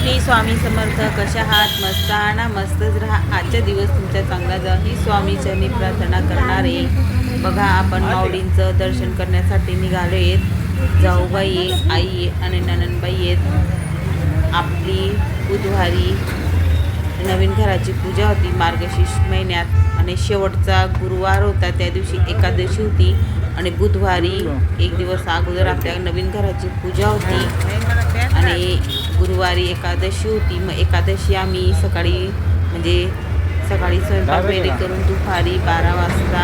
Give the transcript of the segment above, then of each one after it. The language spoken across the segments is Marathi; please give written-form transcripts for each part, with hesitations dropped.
श्री स्वामी समर्थ. कशा आहात? मस्त आहात ना? मस्तच राहा. आजचा दिवस तुमचा चांगला जा ही स्वामीचरणी प्रार्थना करणारे. बघा, आपण माऊलींचं दर्शन करण्यासाठी निघालो आहेत. जाऊबाई आहे, आई आहे आणि ननंदबाई आहेत. आपली बुधवारी नवीन घराची पूजा होती मार्गशीर्ष महिन्यात आणि शेवटचा गुरुवार होता. त्या दिवशी एकादशी होती आणि बुधवारी एक दिवस अगोदर आपल्या नवीन घराची पूजा होती आणि गुरुवारी एकादशी होती. मग एकादशी आम्ही सकाळी स्वयंपाक वगैरे करून दुपारी 12 वाजता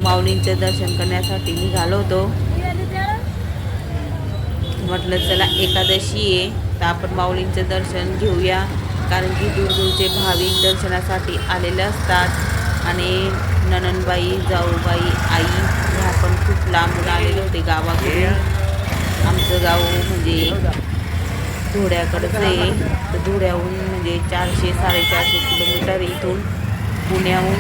माऊलींचं दर्शन करण्यासाठी निघालो होतो. म्हटलं चला एकादशी आहे तर आपण माऊलींचं दर्शन घेऊया, कारण की दूरदूरचे भाविक दर्शनासाठी आलेले असतात. आणि ननंदबाई, जाऊबाई, आई ह्या पण खूप लांबून आलेले होते गावाकडून. आमचं गाव म्हणजे धुळ्याकडचं आहे, तर धुळ्याहून म्हणजे 400-450 किलोमीटर इथून पुण्याहून.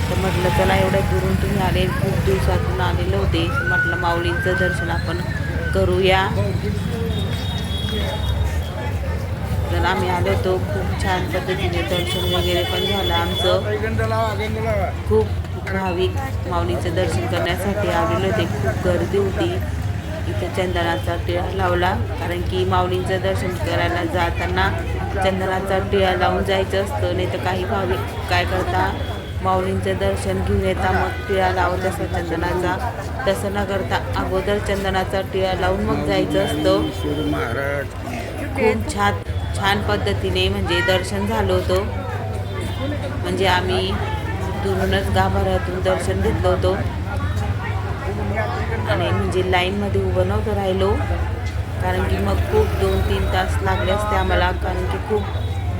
तर म्हटलं चला एवढ्या दुरून तुम्ही आले, खूप दिवसातून आलेले होते, म्हटलं माऊलींचं दर्शन आपण करूया. तर आम्ही आलो होतो. खूप छान पद्धतीने दर्शन वगैरे पण झालं आमचं. खूप भाविक माऊलीचं दर्शन करण्यासाठी आलेले होते. खूप गर्दी होती. इथं चंदनाचा टिळा लावला, कारण की माऊलींचं दर्शन करायला जाताना चंदनाचा टिळा लावून जायचं असतं. नाही तर काही भाविक काय करता, माऊलींचं दर्शन घेऊन येता मग टिळा लावत असतात चंदनाचा. तसं न करता अगोदर चंदनाचा टिळा लावून मग जायचं असतं. खूप छान पद्धतीने म्हणजे दर्शन झालं होतं. म्हणजे आम्ही दुरूनच गाभाऱ्यातून दर्शन घेतलं होतं आणि म्हणजे लाईनमध्ये उभं नव्हतं राहिलो, कारण की मग खूप 2-3 तास लागले असते आम्हाला, कारण की खूप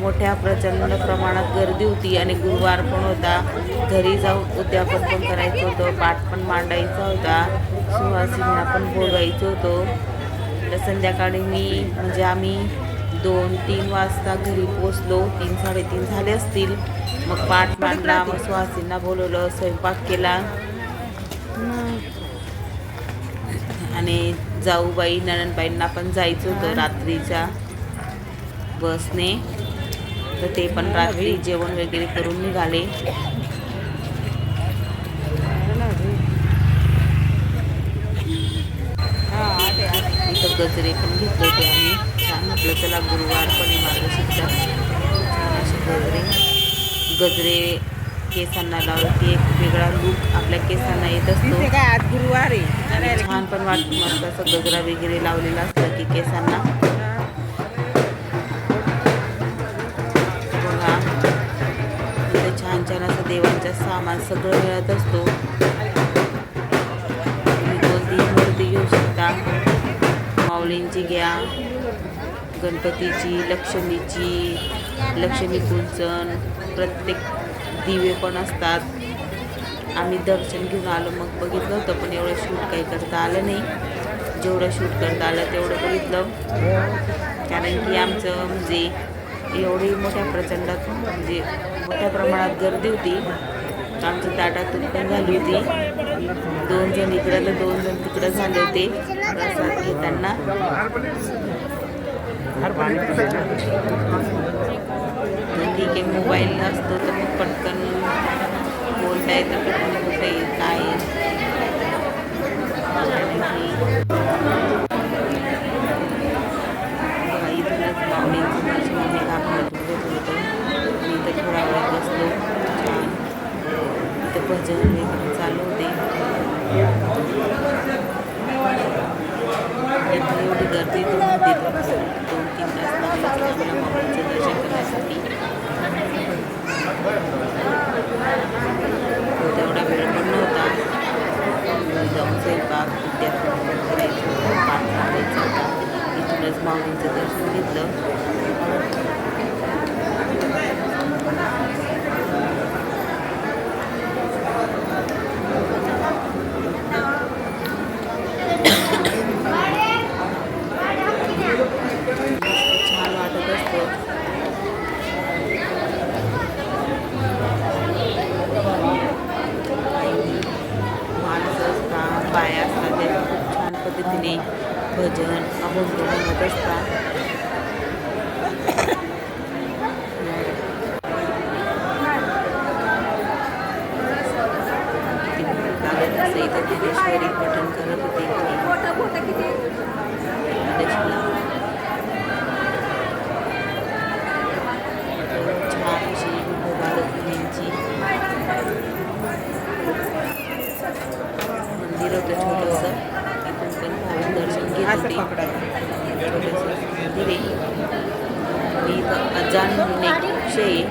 मोठ्या प्रचंड प्रमाणात गर्दी होती आणि गुरुवार पण होता. घरी जाऊन उद्यापन पण करायचं होतं, पाठ पण मांडायचा होता, सुवासिनीला पण बोलवायचं होतं. तर संध्याकाळी म्हणजे आम्ही 2-3 वाजता घरी पोचलो. 3-3:30 झाले असतील. मग पाठ मांडला, मग सुवासिनींना बोलवलं, स्वयंपाक केला आणि जाऊबाई ननंदबाईंना पण जायचं होतं रात्रीच्या बसने, तर ते पण रात्री जेवण वगैरे करून निघाले. इथं गजरे पण घेतले होते आम्ही. छान म्हटलं चला गुरुवार पण मार्गशीर्षात छान असे गजरे केसांना लावलं की एक वेगळा लूक आपल्या केसांना येत असतो. आज गुरुवार आहे, छान पण वाटतं मस्त असं गजरा वगैरे लावलेला असलं की केसांना. बघा इथं छान असं देवांचं सामान सगळं मिळत असतो. तुम्ही कोणतीही मूर्ती घेऊ शकता. माऊलींची घ्या, गणपतीची, लक्ष्मी पूजन, प्रत्येक दिवे पण असतात. आम्ही दर्शन घेऊन आलो, मग बघितलं होतं पण एवढं शूट काही करता आलं नाही. जेवढं शूट करता आलं तेवढं बघितलं, कारण की आमचं म्हणजे एवढी मोठ्या प्रचंडात म्हणजे मोठ्या प्रमाणात गर्दी होती. आमची ताटातून पण झाली होती. 2 जण इकडं तर 2 जण तिकडं झाले होते प्रसाद घेताना. ठीक आहे, मोबाईल असतो तर मग पटकन बोलता येतं, पटकन कुठे काय. इथूनच माऊलींचं दर्शन आम्ही गाभाऱ्यातून घेत होतो आणि इथं थोडा वेळ बसलो. छान इथं भजन वगैरे चालू होते. इथं एवढी गर्दी तर होती, 2-3 तास लागले आम्हाला माऊलींचं दर्शन करण्यासाठी. तेवढा वेळ पण नव्हता. जाऊन स्वयंपाक उद्यापन करायचं होतं, पाठ मारायचं होता. इथूनच माऊलींचं दर्शन घेतलं. छान वाटत असतं. माणसं असतात, बाया असतात, त्या खूप छान पद्धतीने भजन अभंग म्हणत असतात. मंदिर आहे. आणि इथं अजान म्हणून एक वृक्ष आहे,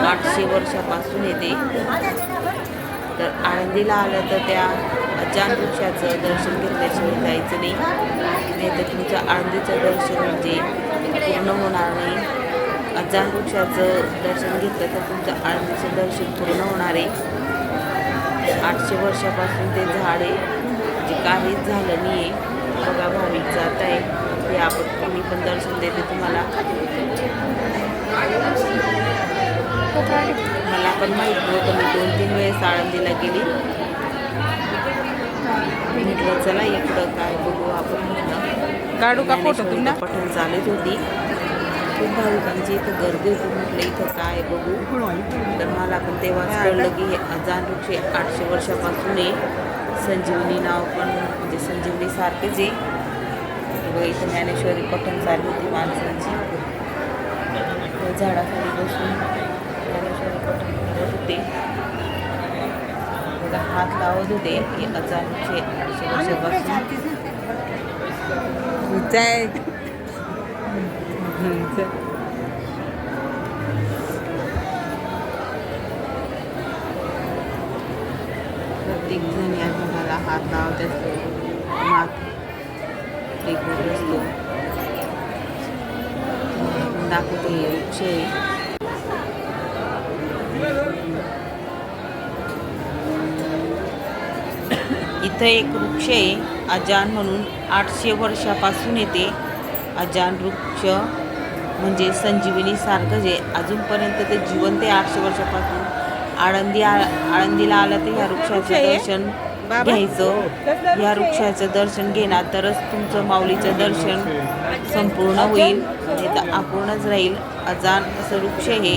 800 वर्षापासून येते. तर आळंदीला आलं तर त्या अजान वृक्षाचं दर्शन घेतल्याशिवाय जायचं नाही तर तुमचं आळंदीचं दर्शन म्हणजे पूर्ण होणार नाही. अजान वृक्षाचं दर्शन घेतलं तर तुमचं आळंदीचं दर्शन पूर्ण होणार आहे. 800 वर्षापासून ते झाड आहे, जे काहीच झालं नाही आहे. बघा भाविक जात आहे, ते आपण मी पण दर्शन देते तुम्हाला. मला पण माहीत नव्हतं, मी 2-3 वेळेस आळंदीला गेली. म्हटलं चला इकडं काय बघू आपण. म्हटलं काढू का फोटो तुमचा? पठण चालत होती, खूप भाविकांची इथं गर्दी होती. म्हटलं इथं काय बघू. तर मला पण तेव्हाच कळलं की हे अजान वृक्ष 800 वर्षापासून आहे. संजीवनी नाव पण म्हणजे संजीवनी सारखेच आहे. बघा इथं ज्ञानेश्वरी पठण चालू होती माणसांची. झाडाखाली बसून ज्ञानेश्वरी पठण करत होते. बघा हात लावत होते की अजान वृक्ष 800 वर्षापासून. प्रत्येक जण या झाडाला हात लावत असतो, मात एक होत असतो. दाखवते हे वृक्ष आहे. इथं एक वृक्ष आहे अजान म्हणून, 800 वर्षापासून येते. अजान वृक्ष म्हणजे संजीवनी सारखंच आहे, अजूनपर्यंत ते जिवंत आहे. 800 वर्षापासून आळंदीला आलं तर ह्या वृक्षाचं दर्शन घ्यायचं. ह्या वृक्षाचं दर्शन घेणार तरच तुमचं माऊलीचं दर्शन संपूर्ण होईल, नाही तर अपूर्णच राहील. अजान असं वृक्ष हे.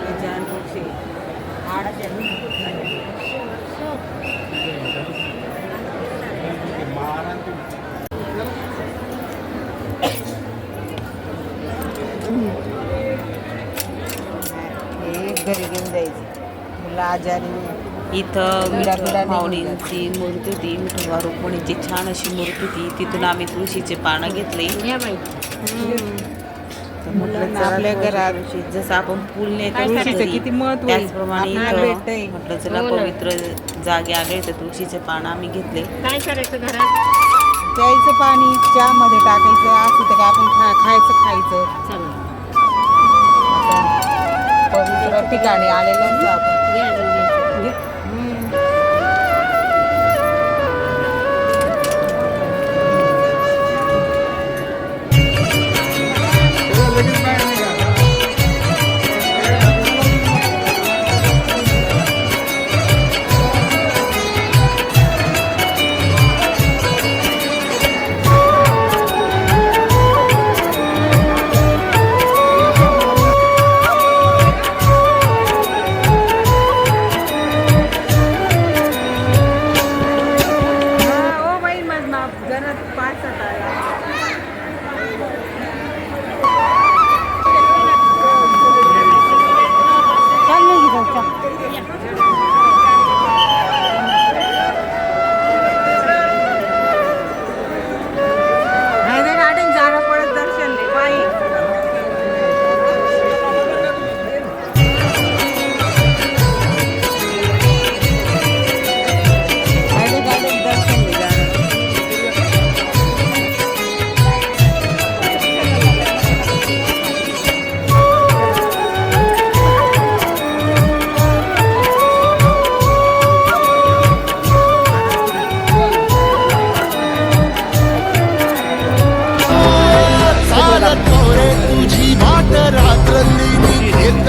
अजान वृक्ष घरी घेऊन जायचं मुलं आजारी. इथं माऊलींची मूर्ती होती, विठोबा रुक्मिणीची छान अशी मूर्ती होती. तिथून आम्ही तुळशीचे पानं घेतले. आपल्या घरात जसं आपण फुल नेतो किती महत्व, त्याचप्रमाणे म्हटलं चला पवित्र जागे आले तर तुळशीचे पानं आम्ही घेतले. काय करायचं घरात? प्यायचं पाणी चहामध्ये टाकायचं, असं तर आपण खायचं. आता पवित्र ठिकाणी आलेलो असतो आपण. तुझी वाट रात्रली घेत